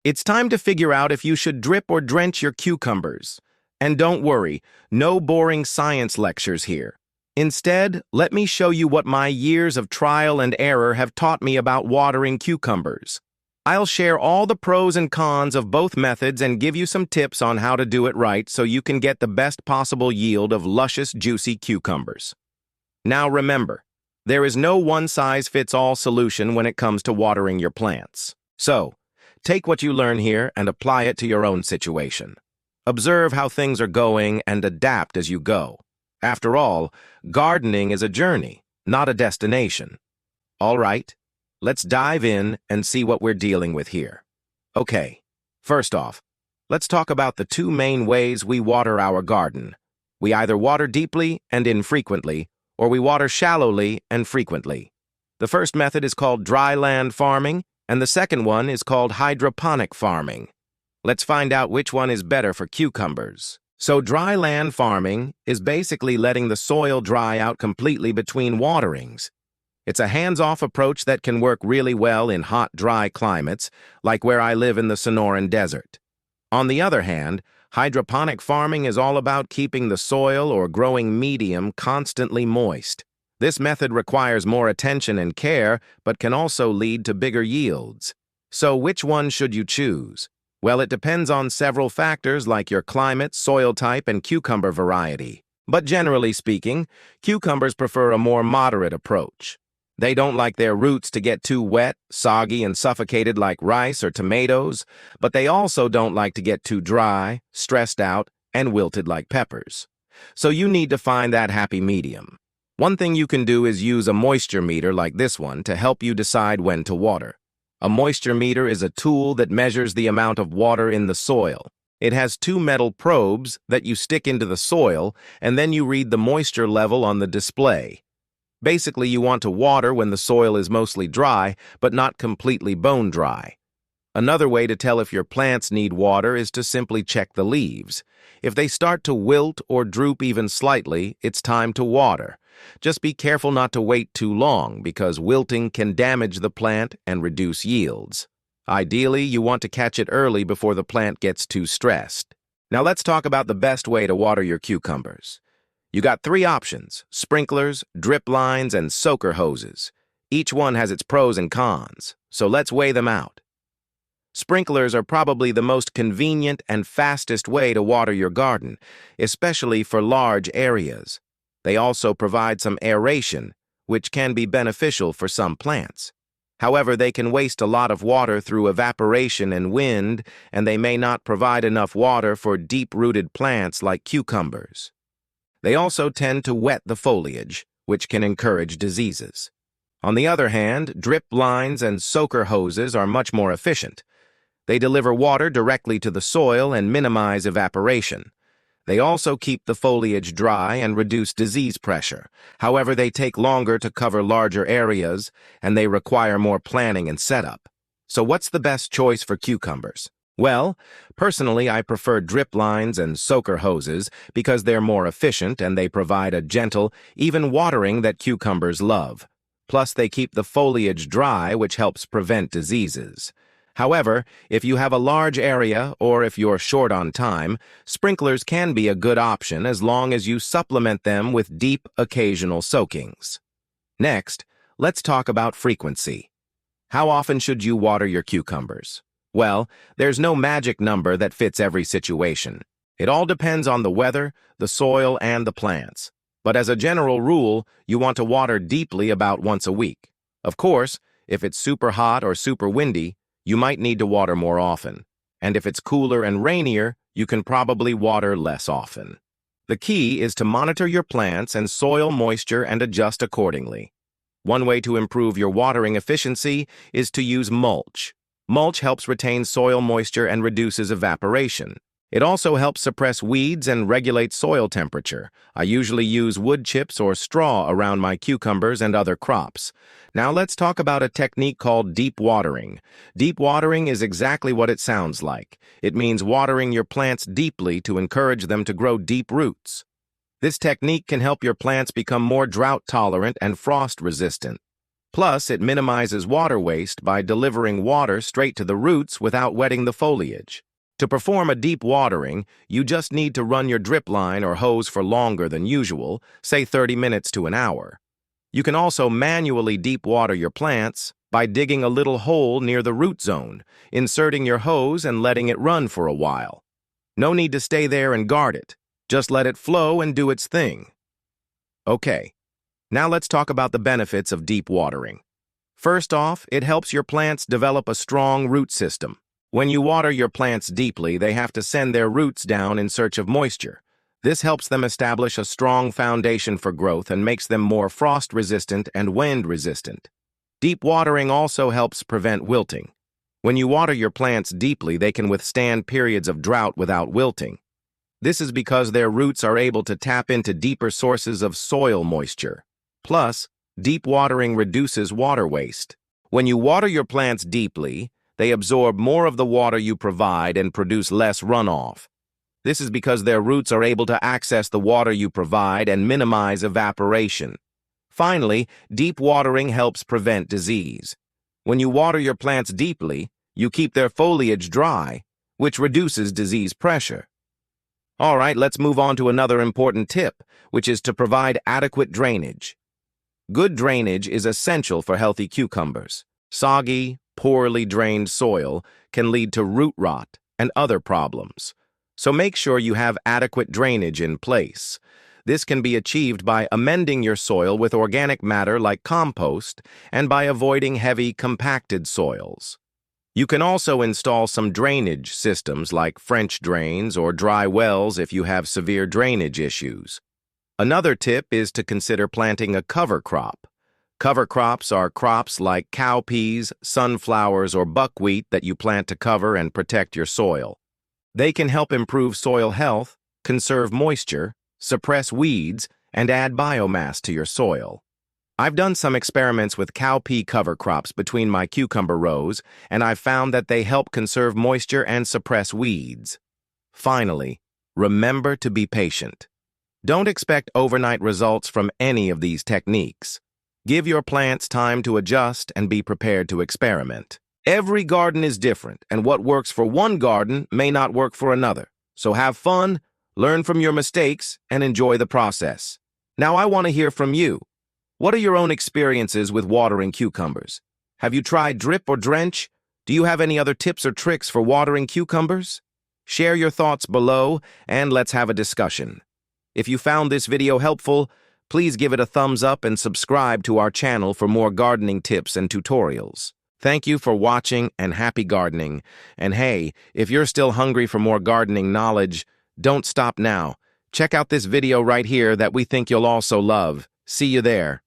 It's time to figure out if you should drip or drench your cucumbers. And don't worry, no boring science lectures here. Instead, let me show you what my years of trial and error have taught me about watering cucumbers. I'll share all the pros and cons of both methods and give you some tips on how to do it right so you can get the best possible yield of luscious, juicy cucumbers. Now remember, there is no one-size-fits-all solution when it comes to watering your plants. So, take what you learn here and apply it to your own situation. Observe how things are going and adapt as you go. After all, gardening is a journey, not a destination. All right, let's dive in and see what we're dealing with here. Okay, first off, let's talk about the two main ways we water our garden. We either water deeply and infrequently, or we water shallowly and frequently. The first method is called dry land farming, and the second one is called hydroponic farming. Let's find out which one is better for cucumbers. So dry land farming is basically letting the soil dry out completely between waterings. It's a hands-off approach that can work really well in hot, dry climates, like where I live in the Sonoran Desert. On the other hand, hydroponic farming is all about keeping the soil or growing medium constantly moist. This method requires more attention and care, but can also lead to bigger yields. So which one should you choose? Well, it depends on several factors like your climate, soil type, and cucumber variety. But generally speaking, cucumbers prefer a more moderate approach. They don't like their roots to get too wet, soggy, and suffocated like rice or tomatoes, but they also don't like to get too dry, stressed out, and wilted like peppers. So you need to find that happy medium. One thing you can do is use a moisture meter like this one to help you decide when to water. A moisture meter is a tool that measures the amount of water in the soil. It has two metal probes that you stick into the soil, and then you read the moisture level on the display. Basically, you want to water when the soil is mostly dry, but not completely bone dry. Another way to tell if your plants need water is to simply check the leaves. If they start to wilt or droop even slightly, it's time to water. Just be careful not to wait too long because wilting can damage the plant and reduce yields. Ideally, you want to catch it early before the plant gets too stressed. Now let's talk about the best way to water your cucumbers. You got three options: sprinklers, drip lines, and soaker hoses. Each one has its pros and cons, so let's weigh them out. Sprinklers are probably the most convenient and fastest way to water your garden, especially for large areas. They also provide some aeration, which can be beneficial for some plants. However, they can waste a lot of water through evaporation and wind, and they may not provide enough water for deep-rooted plants like cucumbers. They also tend to wet the foliage, which can encourage diseases. On the other hand, drip lines and soaker hoses are much more efficient. They deliver water directly to the soil and minimize evaporation. They also keep the foliage dry and reduce disease pressure. However, they take longer to cover larger areas, and they require more planning and setup. So what's the best choice for cucumbers? Well, personally, I prefer drip lines and soaker hoses because they're more efficient and they provide a gentle, even watering that cucumbers love. Plus, they keep the foliage dry, which helps prevent diseases. However, if you have a large area or if you're short on time, sprinklers can be a good option as long as you supplement them with deep, occasional soakings. Next, let's talk about frequency. How often should you water your cucumbers? Well, there's no magic number that fits every situation. It all depends on the weather, the soil, and the plants. But as a general rule, you want to water deeply about once a week. Of course, if it's super hot or super windy, you might need to water more often. And if it's cooler and rainier, you can probably water less often. The key is to monitor your plants and soil moisture and adjust accordingly. One way to improve your watering efficiency is to use mulch. Mulch helps retain soil moisture and reduces evaporation. It also helps suppress weeds and regulate soil temperature. I usually use wood chips or straw around my cucumbers and other crops. Now let's talk about a technique called deep watering. Deep watering is exactly what it sounds like. It means watering your plants deeply to encourage them to grow deep roots. This technique can help your plants become more drought tolerant and frost resistant. Plus, it minimizes water waste by delivering water straight to the roots without wetting the foliage. To perform a deep watering, you just need to run your drip line or hose for longer than usual, say 30 minutes to an hour. You can also manually deep water your plants by digging a little hole near the root zone, inserting your hose and letting it run for a while. No need to stay there and guard it. Just let it flow and do its thing. Okay, now let's talk about the benefits of deep watering. First off, it helps your plants develop a strong root system. When you water your plants deeply, they have to send their roots down in search of moisture. This helps them establish a strong foundation for growth and makes them more frost-resistant and wind-resistant. Deep watering also helps prevent wilting. When you water your plants deeply, they can withstand periods of drought without wilting. This is because their roots are able to tap into deeper sources of soil moisture. Plus, deep watering reduces water waste. When you water your plants deeply, they absorb more of the water you provide and produce less runoff. This is because their roots are able to access the water you provide and minimize evaporation. Finally, deep watering helps prevent disease. When you water your plants deeply, you keep their foliage dry, which reduces disease pressure. All right, let's move on to another important tip, which is to provide adequate drainage. Good drainage is essential for healthy cucumbers. Soggy, poorly drained soil can lead to root rot and other problems. So make sure you have adequate drainage in place. This can be achieved by amending your soil with organic matter like compost and by avoiding heavy, compacted soils. You can also install some drainage systems like French drains or dry wells if you have severe drainage issues. Another tip is to consider planting a cover crop. Cover crops are crops like cowpeas, sunflowers, or buckwheat that you plant to cover and protect your soil. They can help improve soil health, conserve moisture, suppress weeds, and add biomass to your soil. I've done some experiments with cowpea cover crops between my cucumber rows, and I've found that they help conserve moisture and suppress weeds. Finally, remember to be patient. Don't expect overnight results from any of these techniques. Give your plants time to adjust and be prepared to experiment. Every garden is different, and what works for one garden may not work for another. So have fun, learn from your mistakes, and enjoy the process. Now I want to hear from you. What are your own experiences with watering cucumbers? Have you tried drip or drench? Do you have any other tips or tricks for watering cucumbers? Share your thoughts below, and let's have a discussion. If you found this video helpful, please give it a thumbs up and subscribe to our channel for more gardening tips and tutorials. Thank you for watching and happy gardening. And hey, if you're still hungry for more gardening knowledge, don't stop now. Check out this video right here that we think you'll also love. See you there.